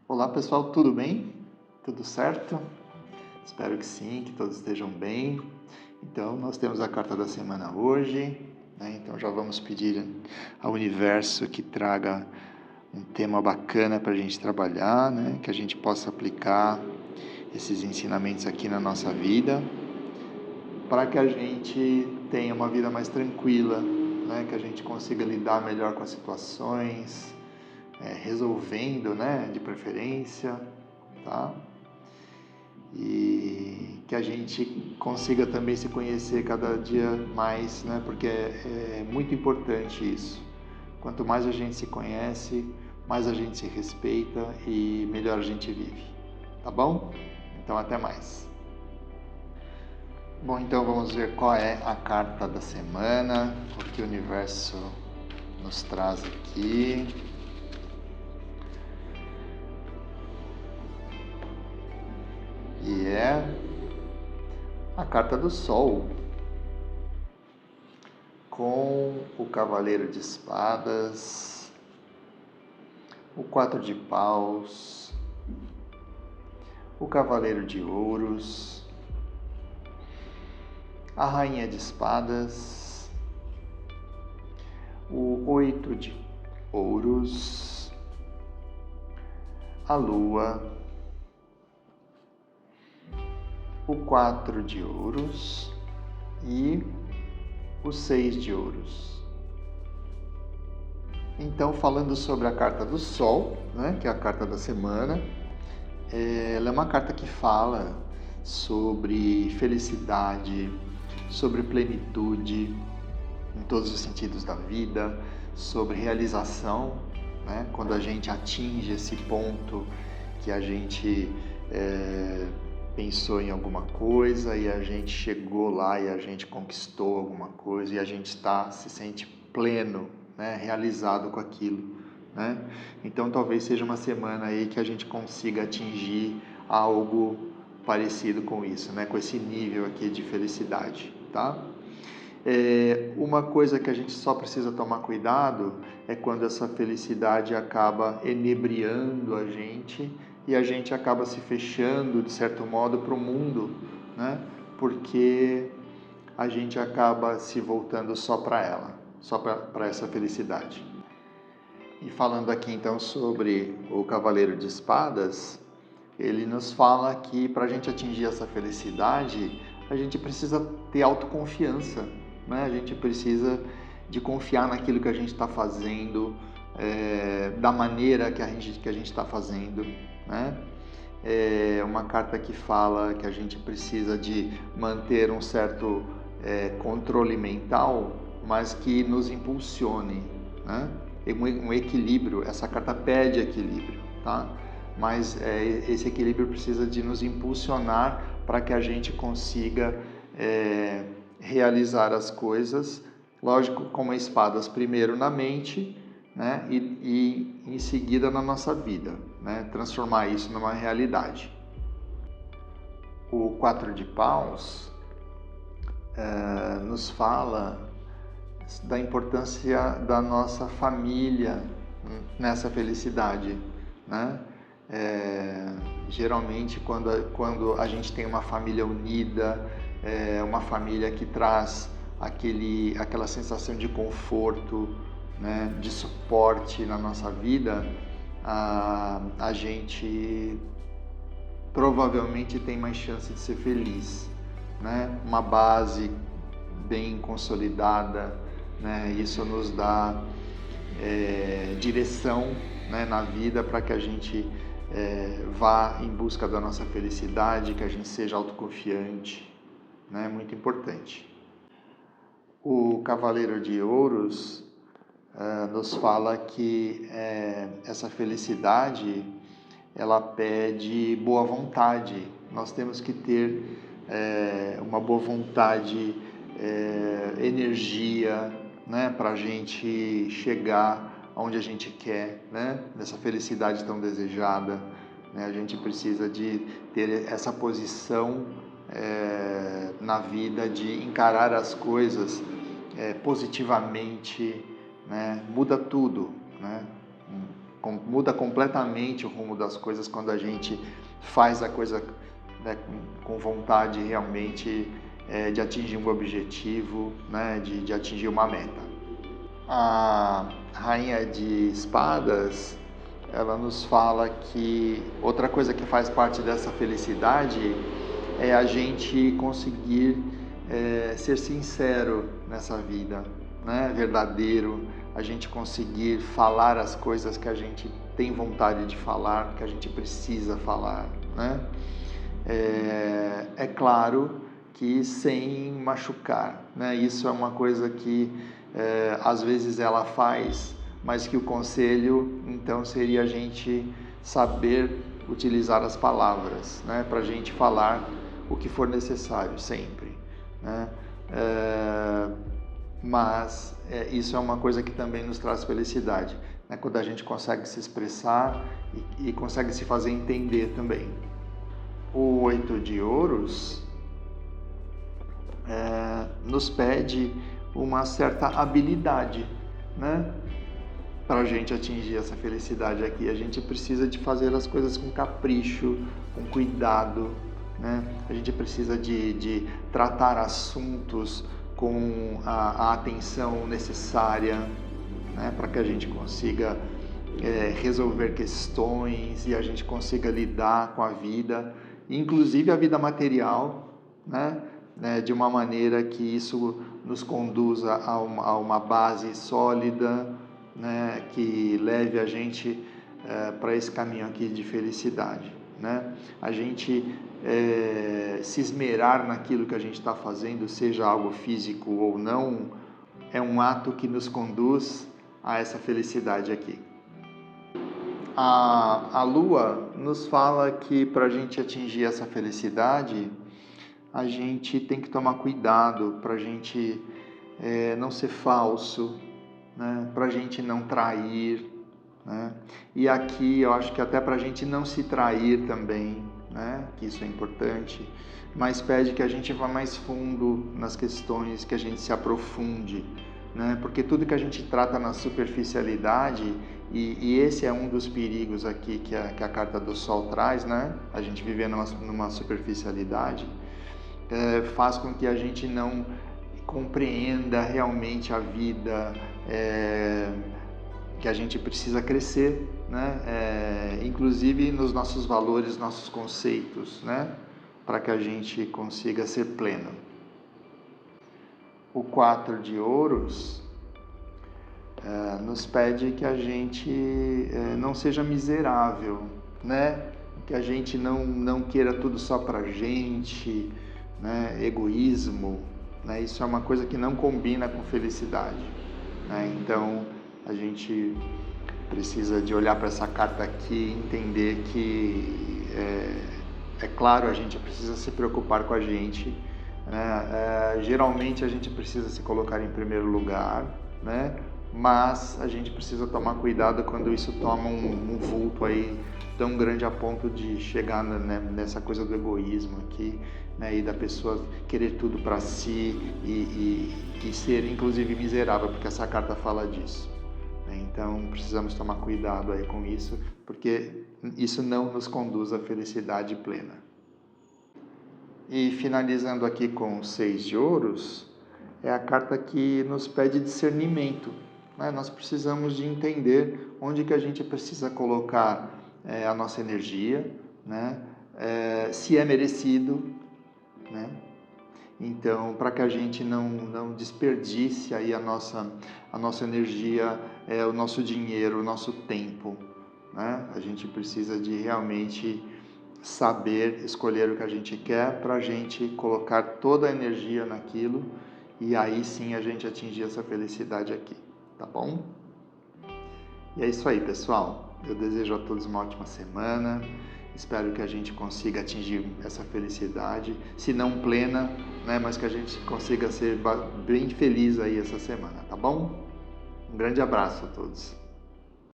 Olá pessoal, tudo bem? Tudo certo? Espero que sim, que todos estejam bem. Então, nós temos a carta da semana hoje, né? Então, já vamos pedir ao universo que traga um tema bacana para a gente trabalhar, né? Que a gente possa aplicar esses ensinamentos aqui na nossa vida, para que a gente tenha uma vida mais tranquila, né? Que a gente consiga lidar melhor com as situações, resolvendo, né? De preferência, tá? E que a gente consiga também se conhecer cada dia mais, né? Porque é muito importante isso. Quanto mais a gente se conhece, mais a gente se respeita e melhor a gente vive. Tá bom? Então até mais. Bom, então vamos ver qual é a carta da semana, o que o universo nos traz aqui. E é a carta do Sol, com o Cavaleiro de Espadas, o 4 de Paus, o Cavaleiro de Ouros, a Rainha de Espadas, o 8 de Ouros, a Lua, o 4 de Ouros e o 6 de Ouros. Então, falando sobre a carta do Sol, né, que é a carta da semana, ela é uma carta que fala sobre felicidade, sobre plenitude em todos os sentidos da vida, sobre realização, né? Quando a gente atinge esse ponto que a gente pensou em alguma coisa e a gente chegou lá e a gente conquistou alguma coisa e a gente se sente pleno, né? Realizado com aquilo, né? Então talvez seja uma semana aí que a gente consiga atingir algo parecido com isso, né? Com esse nível aqui de felicidade, tá? Uma coisa que a gente só precisa tomar cuidado é quando essa felicidade acaba enebriando a gente e a gente acaba se fechando, de certo modo, para o mundo, né? Porque a gente acaba se voltando só para ela, só para essa felicidade. E falando aqui então sobre o Cavaleiro de Espadas, ele nos fala que para a gente atingir essa felicidade, a gente precisa ter autoconfiança, né? A gente precisa de confiar naquilo que a gente está fazendo, da maneira que a gente está fazendo, né? É uma carta que fala que a gente precisa de manter um certo controle mental, mas que nos impulsione, né? Um equilíbrio, essa carta pede equilíbrio, tá? Mas esse equilíbrio precisa de nos impulsionar para que a gente consiga realizar as coisas, lógico, com espadas primeiro na mente, né? E em seguida na nossa vida, né? Transformar isso numa realidade. O 4 de Paus nos fala da importância da nossa família nessa felicidade, né? Geralmente quando a gente tem uma família unida, uma família que traz aquela sensação de conforto, né, de suporte na nossa vida, a gente provavelmente tem mais chance de ser feliz, né? Uma base bem consolidada, né? Isso nos dá direção, né, na vida para que a gente vá em busca da nossa felicidade, que a gente seja autoconfiante, né? Muito importante. O Cavaleiro de Ouros nos fala que essa felicidade ela pede boa vontade. Nós temos que ter uma boa vontade, energia, né, para a gente chegar onde a gente quer, né, nessa felicidade tão desejada, né? A gente precisa de ter essa posição na vida, de encarar as coisas positivamente, né? Muda tudo, né? muda completamente o rumo das coisas quando a gente faz a coisa, né, com vontade realmente de atingir um objetivo, né, de atingir uma meta. A Rainha de Espadas, ela nos fala que outra coisa que faz parte dessa felicidade é a gente conseguir ser sincero nessa vida, né? Verdadeiro, a gente conseguir falar as coisas que a gente tem vontade de falar, que a gente precisa falar, né? É claro que sem machucar, né? Isso é uma coisa que às vezes ela faz, mas que o conselho então seria a gente saber utilizar as palavras, né? Para a gente falar o que for necessário sempre, né? Mas isso é uma coisa que também nos traz felicidade, né? Quando a gente consegue se expressar e consegue se fazer entender também. O 8 de ouros nos pede uma certa habilidade, né? Para a gente atingir essa felicidade aqui, a gente precisa de fazer as coisas com capricho, com cuidado, né? A gente precisa de tratar assuntos com a atenção necessária, né? Para que a gente consiga resolver questões e a gente consiga lidar com a vida, inclusive a vida material, né? De uma maneira que isso nos conduza a uma base sólida, né? Que leve a gente para esse caminho aqui de felicidade, né? A gente se esmerar naquilo que a gente está fazendo, seja algo físico ou não, é um ato que nos conduz a essa felicidade aqui. A Lua nos fala que para a gente atingir essa felicidade, a gente tem que tomar cuidado para a gente não ser falso, né? Para a gente não trair, né? E aqui eu acho que até para a gente não se trair também, né? Que isso é importante, mas pede que a gente vá mais fundo nas questões, que a gente se aprofunde, né? Porque tudo que a gente trata na superficialidade, e esse é um dos perigos aqui que a carta do Sol traz, né? A gente viver numa superficialidade, faz com que a gente não compreenda realmente a vida, que a gente precisa crescer, né? Inclusive nos nossos valores, nossos conceitos, né? Para que a gente consiga ser pleno. O 4 de ouros nos pede que a gente não seja miserável, né? Que a gente não queira tudo só para a gente, né? Egoísmo, né? Isso é uma coisa que não combina com felicidade, né? Então a gente precisa de olhar para essa carta aqui e entender que é claro, a gente precisa se preocupar com a gente, né? Geralmente a gente precisa se colocar em primeiro lugar, né? Mas a gente precisa tomar cuidado quando isso toma um vulto aí tão grande a ponto de chegar, né, nessa coisa do egoísmo aqui, né? E da pessoa querer tudo para si e ser inclusive miserável, porque essa carta fala disso. Então precisamos tomar cuidado aí com isso, porque isso não nos conduz à felicidade plena. E finalizando aqui com o 6 de ouros, é a carta que nos pede discernimento, né? Nós precisamos de entender onde que a gente precisa colocar a nossa energia, né? Se é merecido, né? Então, para que a gente não desperdice aí a nossa energia, o nosso dinheiro, o nosso tempo, né? A gente precisa de realmente saber escolher o que a gente quer para a gente colocar toda a energia naquilo e aí sim a gente atingir essa felicidade aqui, tá bom? E é isso aí, pessoal. Eu desejo a todos uma ótima semana. Espero que a gente consiga atingir essa felicidade, se não plena, né, mas que a gente consiga ser bem feliz aí essa semana, tá bom? Um grande abraço a todos.